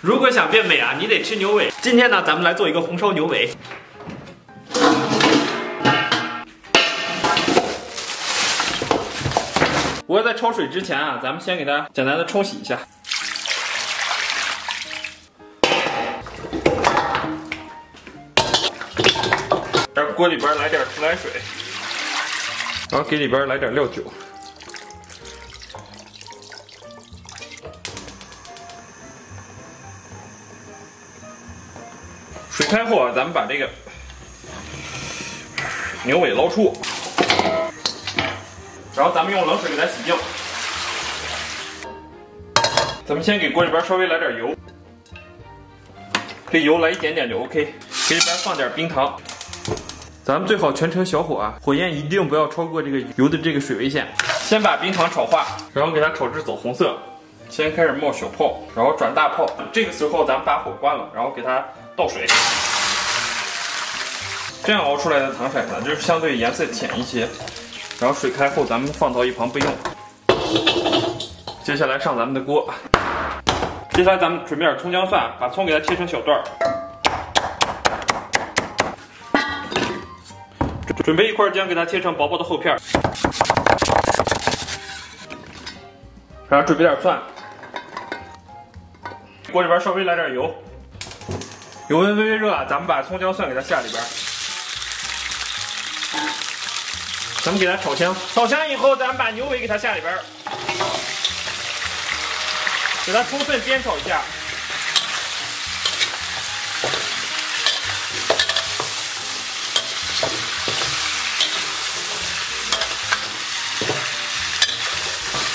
如果想变美啊，你得吃牛尾。今天呢，咱们来做一个红烧牛尾。不过在焯水之前啊，咱们先给它简单的冲洗一下。然后锅里边来点自来水，然后给里边来点料酒。 水开后啊，咱们把这个牛尾捞出，然后咱们用冷水给它洗净。咱们先给锅里边稍微来点油，这油来一点点就 OK。给里边放点冰糖，咱们最好全程小火啊，火焰一定不要超过这个油的这个水位线。先把冰糖炒化，然后给它炒至走红色，先开始冒小泡，然后转大泡。这个时候咱们把火关了，然后给它 倒水，这样熬出来的糖色呢，就是相对颜色浅一些。然后水开后，咱们放到一旁备用。接下来上咱们的锅，接下来咱们准备点葱姜蒜，把葱给它切成小段儿。准备一块姜，给它切成薄薄的厚片儿。然后准备点蒜，锅里边稍微来点油。 油温微微热啊，咱们把葱姜蒜给它下里边，咱们给它炒香。炒香以后，咱们把牛尾给它下里边，给它充分煸炒一下。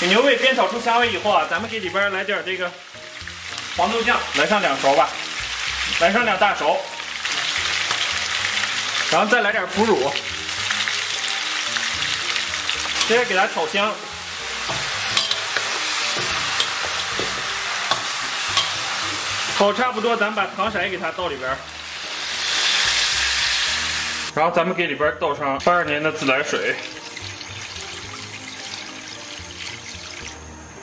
给牛尾煸炒出香味以后啊，咱们给里边来点这个黄豆酱，来上2勺吧。 来上2大勺，然后再来点腐乳，接着给它炒香。炒差不多，咱们把糖色给它倒里边，然后咱们给里边倒上82年的自来水。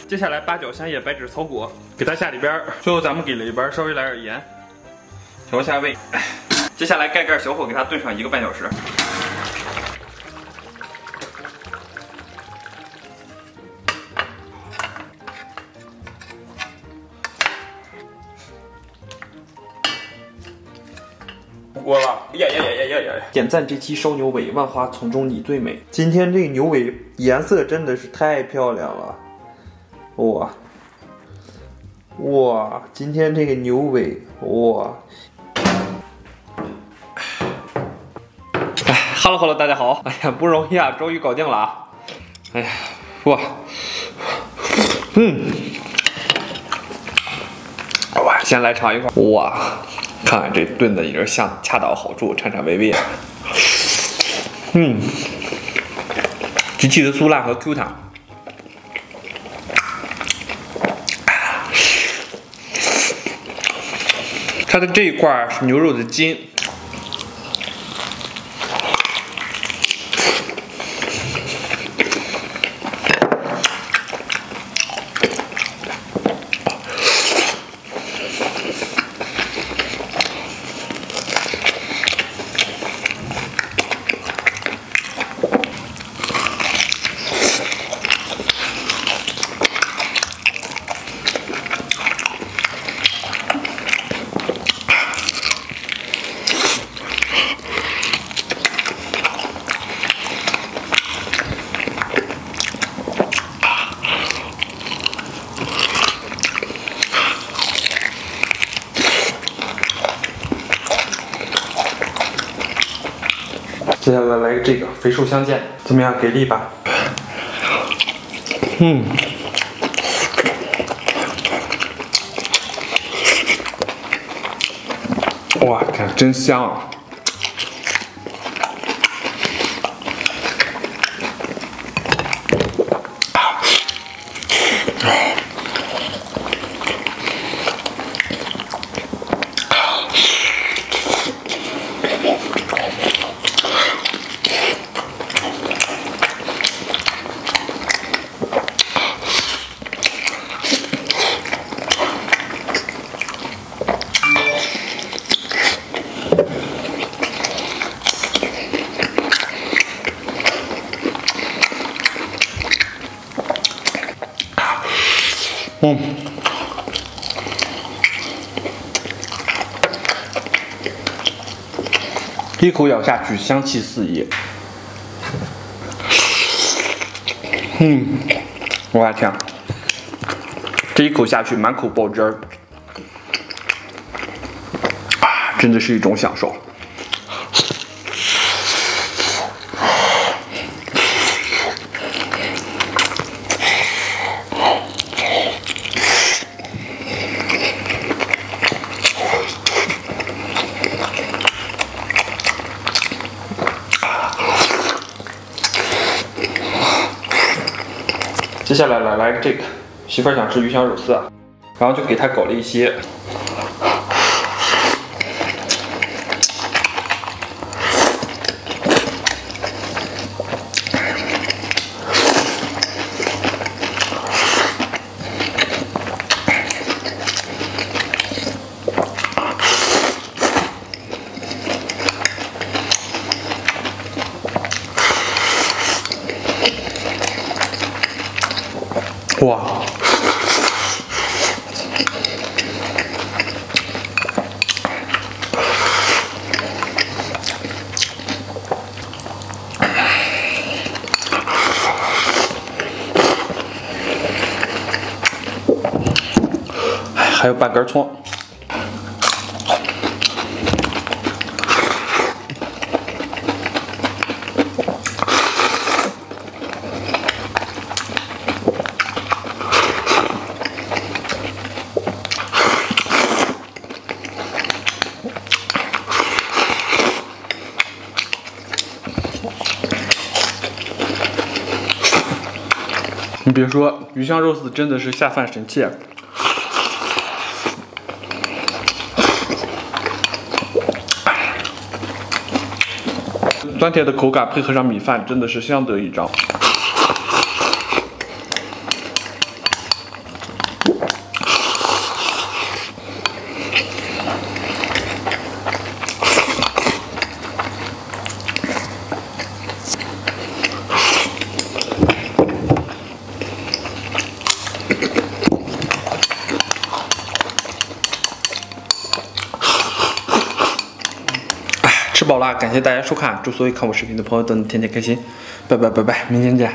接下来八角、香叶、白芷、草果给它下里边，最后咱们给里边稍微来点盐。 调下味，接下来盖盖小火给它炖上1个半小时。出锅了，呀！点赞这期烧牛尾，万花丛中你最美。今天这个牛尾颜色真的是太漂亮了，哇！今天这个牛尾，哇！ Hello， 大家好！哎呀，不容易啊，终于搞定了啊！哎呀，哇，哇，先来尝一口，哇，看看这炖的也是恰到好处，颤颤巍巍啊，极其的酥烂和 Q 弹。它的这一块是牛肉的筋。 接下来来个这个肥瘦相间，怎么样？给力吧？哇，看真香啊！一口咬下去，香气四溢。我的天，这一口下去，满口爆汁儿，真的是一种享受。接下来来个这个，媳妇儿想吃鱼香肉丝啊，然后就给她搞了一些。哇！还有半根葱。你别说，鱼香肉丝真的是下饭神器。酸甜的口感配合上米饭，真的是相得益彰。吃饱了，感谢大家收看，祝所有看我视频的朋友都能天天开心，拜拜，明天见。